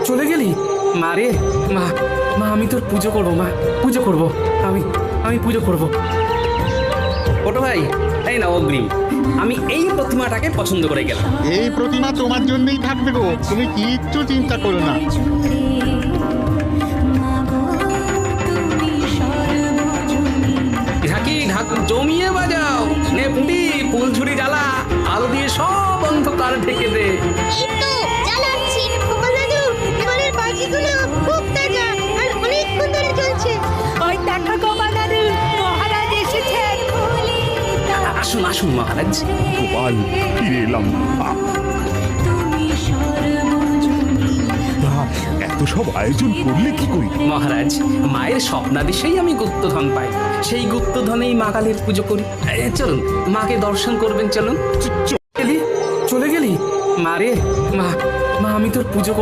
চলে গেলি? মা রে, মা মা আমি তোর পুজো করবো, মা পুজো করবো, আমি আমি পুজো করবো। ছোট ভাই, এই না অগ্রিম। আমি এই প্রতিমাটাকে পছন্দ করে গেলাম। এই প্রতিমা তোমার জন্যই থাকবে গো, তুমি কিচ্ছু চিন্তা করো না। ঢাকি ঢাক জমিয়ে বাজাও, নে পুঁটি ফুল ঝুড়ি জ্বালা, আলো দিয়ে সব অন্ধকার ঢেকে দে। এই তো জ্বালাচ্ছি গোপাল দাদু। এবারের বাজিগুলো খুব তাজা আর অনেকক্ষণ ধরে চলছে। ওই দেখা গোপাল দাদু, মহারাজ এসেছেন। আসুন আসুন মহারাজ। গোপাল, ফিরে এলাম। তা, এত সব আয়োজন করলে কি করি? মহারাজ, মায়ের স্বপ্নাদেশেই আমি গুপ্তধন পাই, সেই গুপ্তধনেই মা কালীর পুজো করি। চলুন, মাকে দর্শন করবেন, চলুন। চলে গেলি? মা রে, মা মা আমি তোর পুজো করবো।